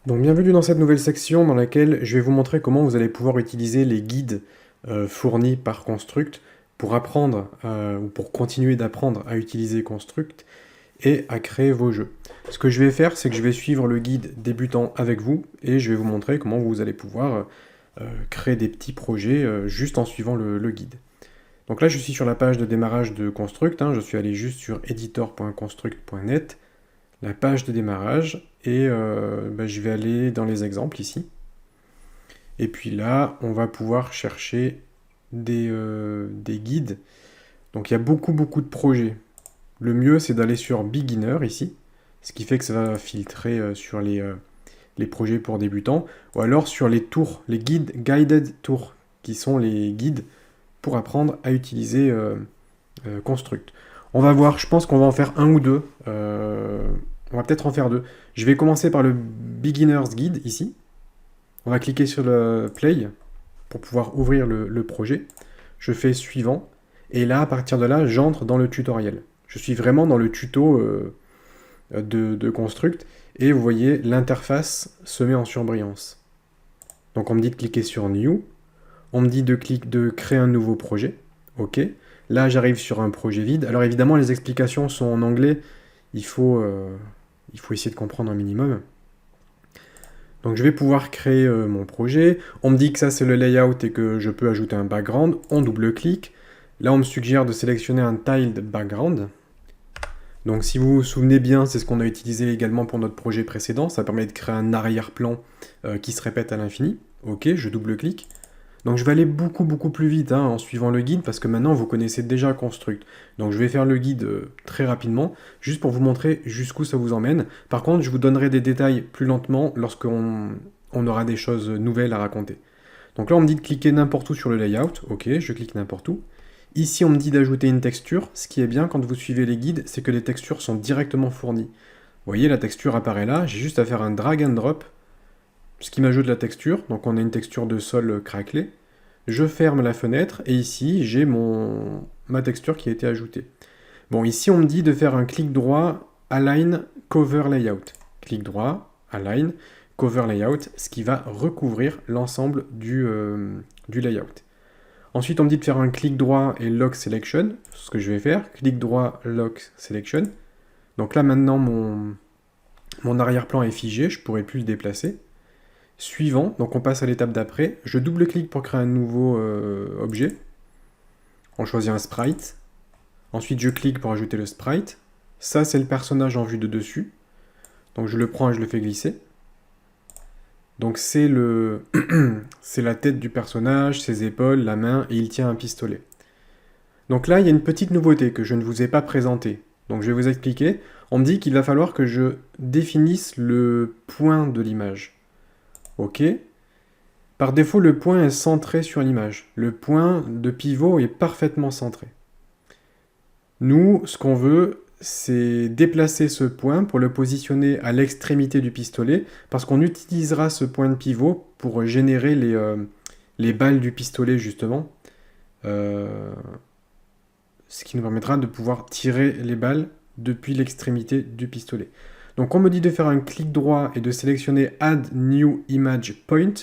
Donc bienvenue dans cette nouvelle section dans laquelle je vais vous montrer comment vous allez pouvoir utiliser les guides fournis par Construct pour apprendre ou pour continuer d'apprendre à utiliser Construct et à créer vos jeux. Ce que je vais faire, c'est que je vais suivre le guide débutant avec vous et je vais vous montrer comment vous allez pouvoir créer des petits projets juste en suivant le guide. Donc là, je suis sur la page de démarrage de Construct, hein, je suis allé juste sur editor.construct.net, la page de démarrage, et je vais aller dans les exemples ici. Et puis là, on va pouvoir chercher des guides. Donc il y a beaucoup de projets. Le mieux, c'est d'aller sur Beginner ici, ce qui fait que ça va filtrer sur les projets pour débutants, ou alors sur les tours, les guides Guided Tours, qui sont les guides pour apprendre à utiliser Construct. On va voir, je pense qu'on va en faire un ou deux. On va peut-être en faire deux. Je vais commencer par le Beginner's Guide ici. On va cliquer sur le Play pour pouvoir ouvrir le projet. Je fais suivant. Et là, à partir de là, j'entre dans le tutoriel. Je suis vraiment dans le tuto de Construct. Et vous voyez, l'interface se met en surbrillance. Donc on me dit de cliquer sur New. On me dit de créer un nouveau projet. OK. Là, j'arrive sur un projet vide. Alors évidemment, les explications sont en anglais. Il faut essayer de comprendre un minimum. Donc je vais pouvoir créer mon projet. On me dit que ça c'est le layout et que je peux ajouter un background. On double-clique. Là on me suggère de sélectionner un tiled background. Donc si vous vous souvenez bien, c'est ce qu'on a utilisé également pour notre projet précédent. Ça permet de créer un arrière-plan qui se répète à l'infini. Ok, je double-clique. Donc je vais aller beaucoup plus vite en suivant le guide parce que maintenant vous connaissez déjà Construct. Donc je vais faire le guide très rapidement, juste pour vous montrer jusqu'où ça vous emmène. Par contre, je vous donnerai des détails plus lentement lorsqu'on aura des choses nouvelles à raconter. Donc là on me dit de cliquer n'importe où sur le layout, ok, je clique n'importe où. Ici on me dit d'ajouter une texture, ce qui est bien quand vous suivez les guides, c'est que les textures sont directement fournies. Vous voyez, la texture apparaît là, j'ai juste à faire un drag and drop, ce qui m'ajoute la texture, donc on a une texture de sol craquelée. Je ferme la fenêtre, et ici, j'ai ma texture qui a été ajoutée. Bon, ici, on me dit de faire un clic droit, Align Cover Layout. Clic droit, Align Cover Layout, ce qui va recouvrir l'ensemble du layout. Ensuite, on me dit de faire un clic droit et Lock Selection, ce que je vais faire. Clic droit, Lock Selection. Donc là, maintenant, mon arrière-plan est figé, je ne pourrai plus le déplacer. Suivant, donc on passe à l'étape d'après. Je double-clique pour créer un nouveau objet. On choisit un sprite. Ensuite, je clique pour ajouter le sprite. Ça, c'est le personnage en vue de dessus. Donc je le prends et je le fais glisser. Donc c'est c'est la tête du personnage, ses épaules, la main, et il tient un pistolet. Donc là, il y a une petite nouveauté que je ne vous ai pas présentée. Donc je vais vous expliquer. On me dit qu'il va falloir que je définisse le point de l'image. OK. Par défaut, le point est centré sur l'image. Le point de pivot est parfaitement centré. Nous, ce qu'on veut, c'est déplacer ce point pour le positionner à l'extrémité du pistolet, parce qu'on utilisera ce point de pivot pour générer les balles du pistolet, justement. Ce qui nous permettra de pouvoir tirer les balles depuis l'extrémité du pistolet. Donc on me dit de faire un clic droit et de sélectionner Add New Image Point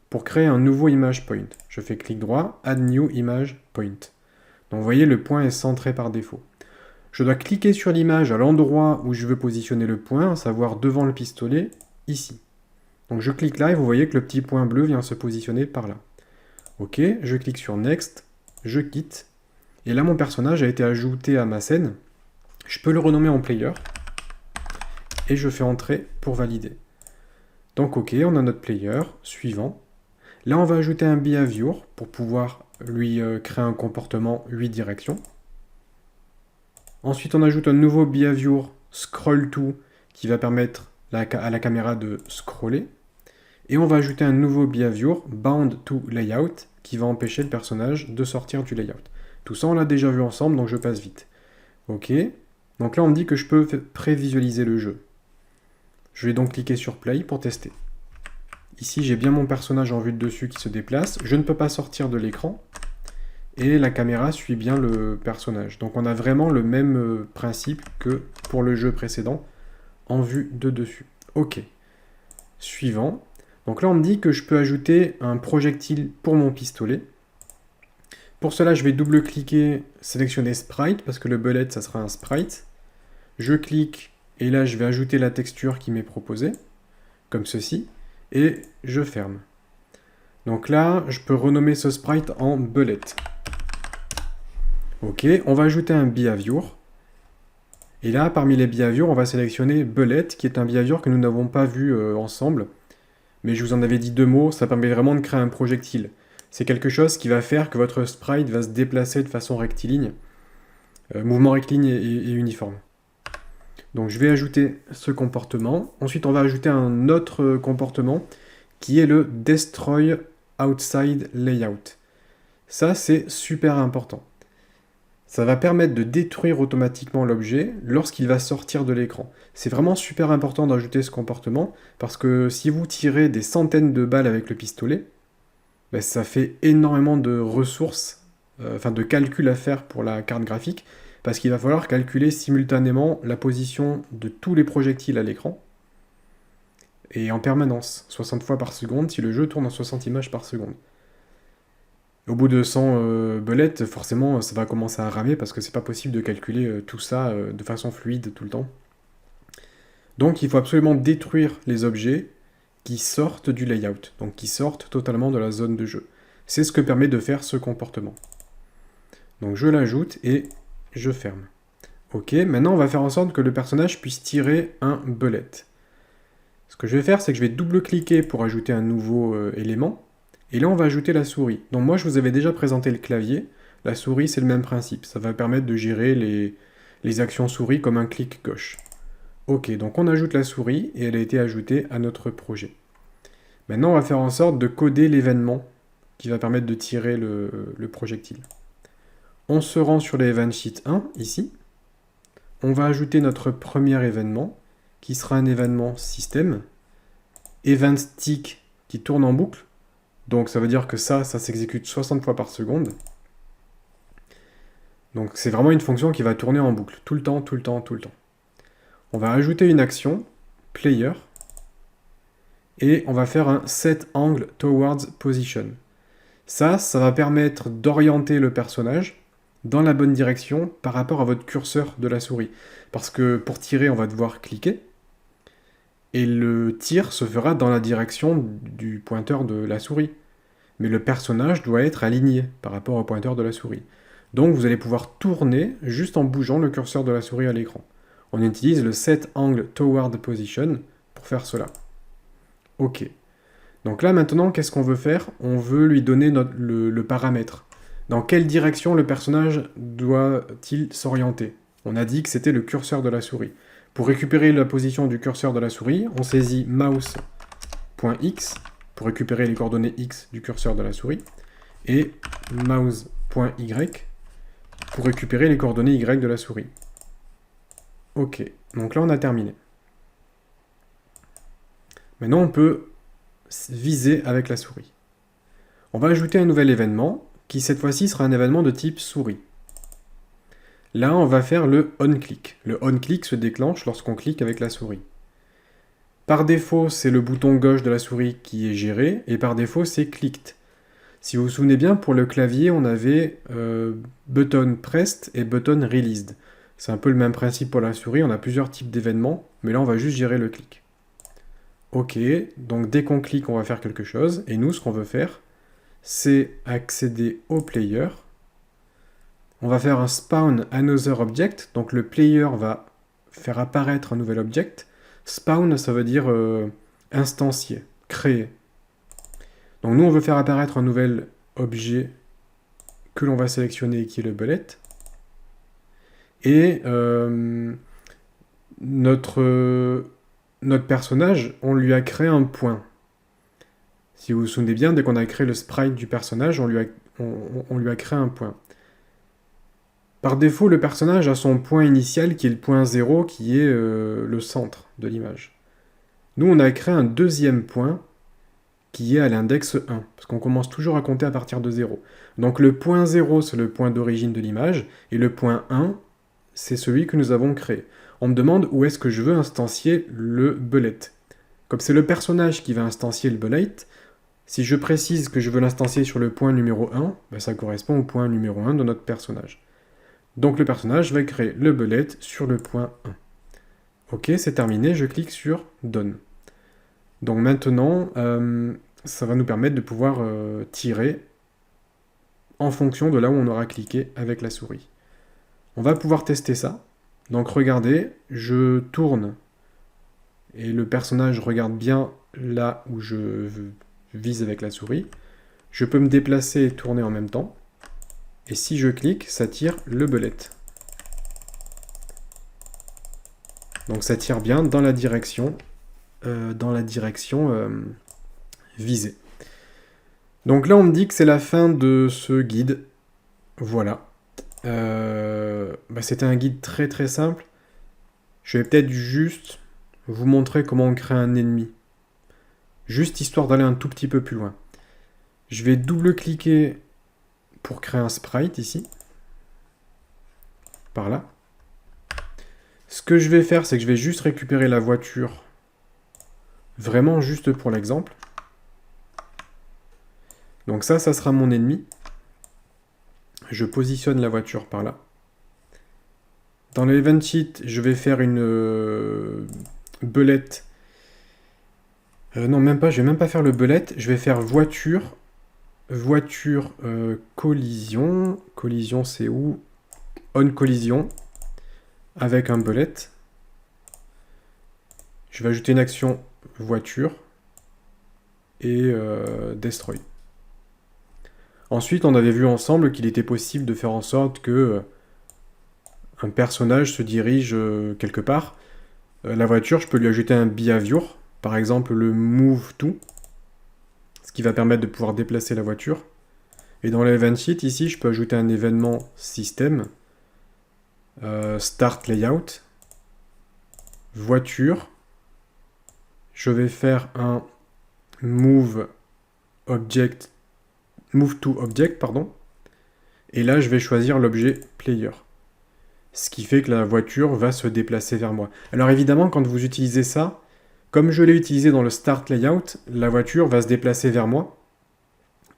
pour créer un nouveau image point. Je fais clic droit, Add New Image Point. Donc vous voyez, le point est centré par défaut. Je dois cliquer sur l'image à l'endroit où je veux positionner le point, à savoir devant le pistolet, ici. Donc je clique là et vous voyez que le petit point bleu vient se positionner par là. Ok, je clique sur Next, je quitte. Et là, mon personnage a été ajouté à ma scène. Je peux le renommer en player. Et je fais entrer pour valider. Donc ok, on a notre player, suivant. Là, on va ajouter un behavior pour pouvoir lui créer un comportement 8 directions. Ensuite, on ajoute un nouveau behavior scroll to qui va permettre à la caméra de scroller. Et on va ajouter un nouveau behavior bound to layout qui va empêcher le personnage de sortir du layout. Tout ça, on l'a déjà vu ensemble, donc je passe vite. Ok. Donc là, on me dit que je peux prévisualiser le jeu. Je vais donc cliquer sur Play pour tester. Ici, j'ai bien mon personnage en vue de dessus qui se déplace. Je ne peux pas sortir de l'écran. Et la caméra suit bien le personnage. Donc on a vraiment le même principe que pour le jeu précédent, en vue de dessus. Ok. suivant. Donc là, on me dit que je peux ajouter un projectile pour mon pistolet. Pour cela, je vais double-cliquer, sélectionner Sprite, parce que le bullet, ça sera un sprite. Je clique, et là, je vais ajouter la texture qui m'est proposée, comme ceci, et je ferme. Donc là, je peux renommer ce sprite en bullet. Ok, on va ajouter un behavior. Et là, parmi les behaviors, on va sélectionner bullet, qui est un behavior que nous n'avons pas vu ensemble. Mais je vous en avais dit 2 mots, ça permet vraiment de créer un projectile. C'est quelque chose qui va faire que votre sprite va se déplacer de façon rectiligne. Mouvement rectiligne et uniforme. Donc je vais ajouter ce comportement. Ensuite, on va ajouter un autre comportement qui est le Destroy Outside Layout. Ça, c'est super important. Ça va permettre de détruire automatiquement l'objet lorsqu'il va sortir de l'écran. C'est vraiment super important d'ajouter ce comportement parce que si vous tirez des centaines de balles avec le pistolet, ben, ça fait énormément de ressources, de calculs à faire pour la carte graphique parce qu'il va falloir calculer simultanément la position de tous les projectiles à l'écran et en permanence, 60 fois par seconde si le jeu tourne en 60 images par seconde. Au bout de 100 belettes, forcément, ça va commencer à ramer parce que c'est pas possible de calculer tout ça de façon fluide tout le temps. Donc il faut absolument détruire les objets qui sortent du layout, donc qui sortent totalement de la zone de jeu. C'est ce que permet de faire ce comportement. Donc je l'ajoute et je ferme. Ok, maintenant on va faire en sorte que le personnage puisse tirer un bullet. Ce que je vais faire, c'est que je vais double-cliquer pour ajouter un nouveau élément. Et là, on va ajouter la souris. Donc moi, je vous avais déjà présenté le clavier. La souris, c'est le même principe. Ça va permettre de gérer les actions souris comme un clic gauche. Ok, donc on ajoute la souris et elle a été ajoutée à notre projet. Maintenant, on va faire en sorte de coder l'événement qui va permettre de tirer le projectile. On se rend sur l'event sheet 1, ici. On va ajouter notre premier événement, qui sera un événement système. Event tick qui tourne en boucle. Donc ça veut dire que ça s'exécute 60 fois par seconde. Donc c'est vraiment une fonction qui va tourner en boucle, tout le temps, tout le temps, tout le temps. On va ajouter une action, player, et on va faire un set angle towards position. Ça va permettre d'orienter le personnage dans la bonne direction par rapport à votre curseur de la souris. Parce que pour tirer, on va devoir cliquer, et le tir se fera dans la direction du pointeur de la souris. Mais le personnage doit être aligné par rapport au pointeur de la souris. Donc vous allez pouvoir tourner juste en bougeant le curseur de la souris à l'écran. On utilise le Set Angle Toward Position pour faire cela. Ok. Donc là maintenant, qu'est-ce qu'on veut faire? On veut lui donner le paramètre. Dans quelle direction le personnage doit-il s'orienter? On a dit que c'était le curseur de la souris. Pour récupérer la position du curseur de la souris, on saisit mouse.x pour récupérer les coordonnées X du curseur de la souris, et mouse.y pour récupérer les coordonnées Y de la souris. Ok, donc là on a terminé. Maintenant on peut viser avec la souris. On va ajouter un nouvel événement, qui cette fois-ci sera un événement de type souris. Là on va faire le on-click. Le on-click se déclenche lorsqu'on clique avec la souris. Par défaut, c'est le bouton gauche de la souris qui est géré, et par défaut, c'est clicked. Si vous vous souvenez bien, pour le clavier, on avait button pressed et button released. C'est un peu le même principe pour la souris, on a plusieurs types d'événements, mais là, on va juste gérer le clic. Ok, donc dès qu'on clique, on va faire quelque chose, et nous, ce qu'on veut faire, c'est accéder au player. On va faire un spawn another object, donc le player va faire apparaître un nouvel object. Spawn, ça veut dire instancier, créer. Donc nous, on veut faire apparaître un nouvel objet que l'on va sélectionner, qui est le bullet. Et notre personnage, on lui a créé un point. Si vous vous souvenez bien, dès qu'on a créé le sprite du personnage, on lui a créé un point. Par défaut, le personnage a son point initial, qui est le point 0, qui est le centre de l'image. Nous, on a créé un deuxième point, qui est à l'index 1, parce qu'on commence toujours à compter à partir de 0. Donc le point 0, c'est le point d'origine de l'image, et le point 1, c'est celui que nous avons créé. On me demande où est-ce que je veux instancier le bullet. Comme c'est le personnage qui va instancier le bullet, si je précise que je veux l'instancier sur le point numéro 1, ben ça correspond au point numéro 1 de notre personnage. Donc le personnage va créer le bullet sur le point 1. Ok, c'est terminé, je clique sur Done. Donc maintenant, ça va nous permettre de pouvoir tirer en fonction de là où on aura cliqué avec la souris. On va pouvoir tester ça. Donc regardez, je tourne et le personnage regarde bien là où je vise avec la souris. Je peux me déplacer et tourner en même temps. Et si je clique, ça tire le bullet. Donc ça tire bien dans la direction, visée. Donc là, on me dit que c'est la fin de ce guide. Voilà. C'était un guide très très simple. Je vais peut-être juste vous montrer comment on crée un ennemi. Juste histoire d'aller un tout petit peu plus loin. Je vais double-cliquer pour créer un sprite ici. Par là. Ce que je vais faire, c'est que je vais juste récupérer la voiture. Vraiment juste pour l'exemple. Donc ça sera mon ennemi. Je positionne la voiture par là. Dans le event sheet, je vais faire une belette. Non, même pas, je vais même pas faire le belette. Je vais faire voiture. Voiture collision. Collision, c'est où? On collision. Avec un bullet. Je vais ajouter une action voiture. Et destroy. Ensuite, on avait vu ensemble qu'il était possible de faire en sorte que un personnage se dirige quelque part. La voiture, je peux lui ajouter un behavior, par exemple le move to, ce qui va permettre de pouvoir déplacer la voiture. Et dans l'event sheet, ici, je peux ajouter un événement système, start layout, voiture. Je vais faire un move to object, pardon. Et là, je vais choisir l'objet player. Ce qui fait que la voiture va se déplacer vers moi. Alors évidemment, quand vous utilisez ça, comme je l'ai utilisé dans le start layout, la voiture va se déplacer vers moi.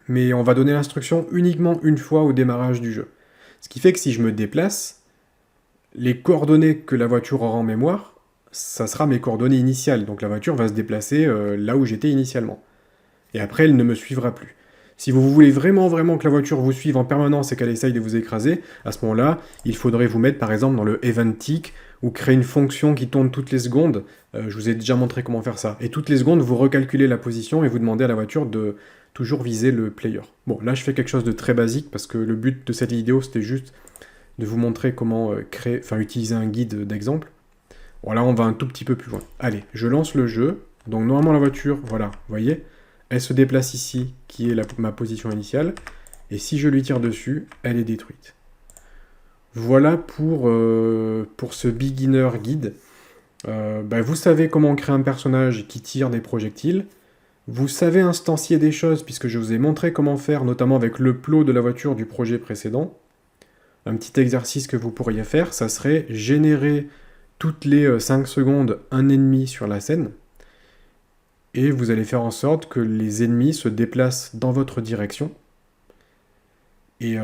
Mais on va donner l'instruction uniquement une fois au démarrage du jeu. Ce qui fait que si je me déplace, les coordonnées que la voiture aura en mémoire, ça sera mes coordonnées initiales. Donc la voiture va se déplacer là où j'étais initialement. Et après, elle ne me suivra plus. Si vous voulez vraiment que la voiture vous suive en permanence et qu'elle essaye de vous écraser, à ce moment-là, il faudrait vous mettre par exemple dans le event tick ou créer une fonction qui tourne toutes les secondes. Je vous ai déjà montré comment faire ça. Et toutes les secondes, vous recalculez la position et vous demandez à la voiture de toujours viser le player. Bon, là, je fais quelque chose de très basique parce que le but de cette vidéo, c'était juste de vous montrer comment utiliser un guide d'exemple. Bon, là, on va un tout petit peu plus loin. Allez, je lance le jeu. Donc, normalement, la voiture, voilà, vous voyez, elle se déplace ici, qui est ma position initiale. Et si je lui tire dessus, elle est détruite. Voilà pour ce beginner guide. Vous savez comment créer un personnage qui tire des projectiles. Vous savez instancier des choses, puisque je vous ai montré comment faire, notamment avec le plot de la voiture du projet précédent. Un petit exercice que vous pourriez faire, ça serait générer toutes les 5 secondes un ennemi sur la scène. Et vous allez faire en sorte que les ennemis se déplacent dans votre direction. Et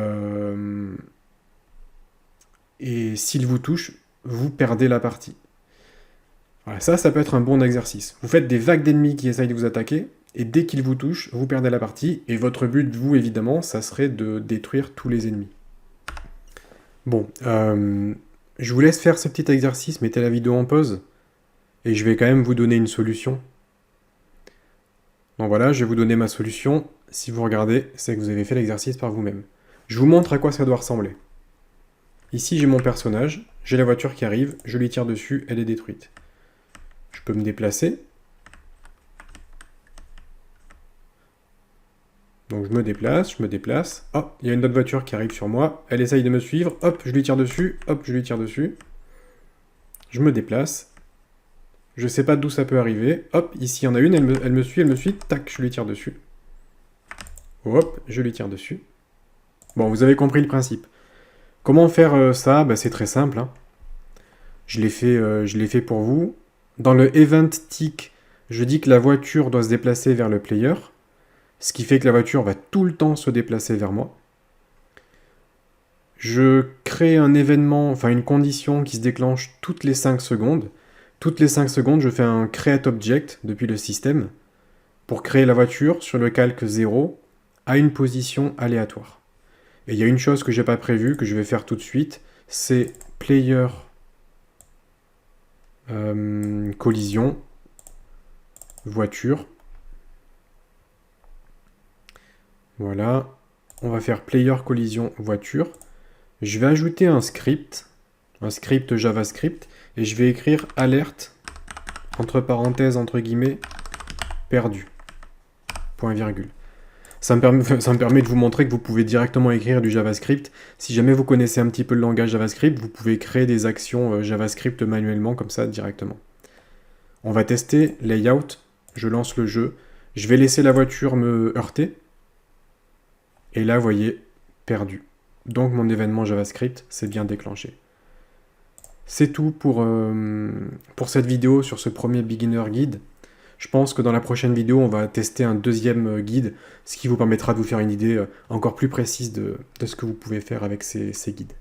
s'ils vous touchent, vous perdez la partie. Voilà, ça peut être un bon exercice. Vous faites des vagues d'ennemis qui essayent de vous attaquer, et dès qu'ils vous touchent, vous perdez la partie. Et votre but, vous, évidemment, ça serait de détruire tous les ennemis. Bon, je vous laisse faire ce petit exercice, mettez la vidéo en pause, et je vais quand même vous donner une solution. Donc voilà, je vais vous donner ma solution. Si vous regardez, c'est que vous avez fait l'exercice par vous-même. Je vous montre à quoi ça doit ressembler. Ici, j'ai mon personnage, j'ai la voiture qui arrive, je lui tire dessus, elle est détruite. Je peux me déplacer. Donc je me déplace. Oh, il y a une autre voiture qui arrive sur moi, elle essaye de me suivre, hop, je lui tire dessus, hop, je lui tire dessus. Je me déplace. Je sais pas d'où ça peut arriver. Hop, ici il y en a une, elle me suit, tac, je lui tire dessus. Hop, je lui tire dessus. Bon, vous avez compris le principe. Comment faire ça? C'est très simple. Hein. Je l'ai fait pour vous. Dans le event tick, Je dis que la voiture doit se déplacer vers le player, ce qui fait que la voiture va tout le temps se déplacer vers moi. Je crée un événement, enfin une condition qui se déclenche toutes les 5 secondes. Toutes les 5 secondes, je fais un create object depuis le système pour créer la voiture sur le calque 0 à une position aléatoire. Et il y a une chose que j'ai pas prévue, que je vais faire tout de suite, c'est player collision voiture. Voilà, on va faire player collision voiture. Je vais ajouter un script JavaScript, et je vais écrire alerte, entre parenthèses, entre guillemets, perdu, point virgule. Ça me permet de vous montrer que vous pouvez directement écrire du JavaScript. Si jamais vous connaissez un petit peu le langage JavaScript, vous pouvez créer des actions JavaScript manuellement, comme ça, directement. On va tester layout, je lance le jeu, je vais laisser la voiture me heurter, et là, vous voyez, perdu. Donc mon événement JavaScript s'est bien déclenché. C'est tout pour cette vidéo sur ce premier beginner guide. Je pense que dans la prochaine vidéo, on va tester un deuxième guide, ce qui vous permettra de vous faire une idée encore plus précise de ce que vous pouvez faire avec ces guides.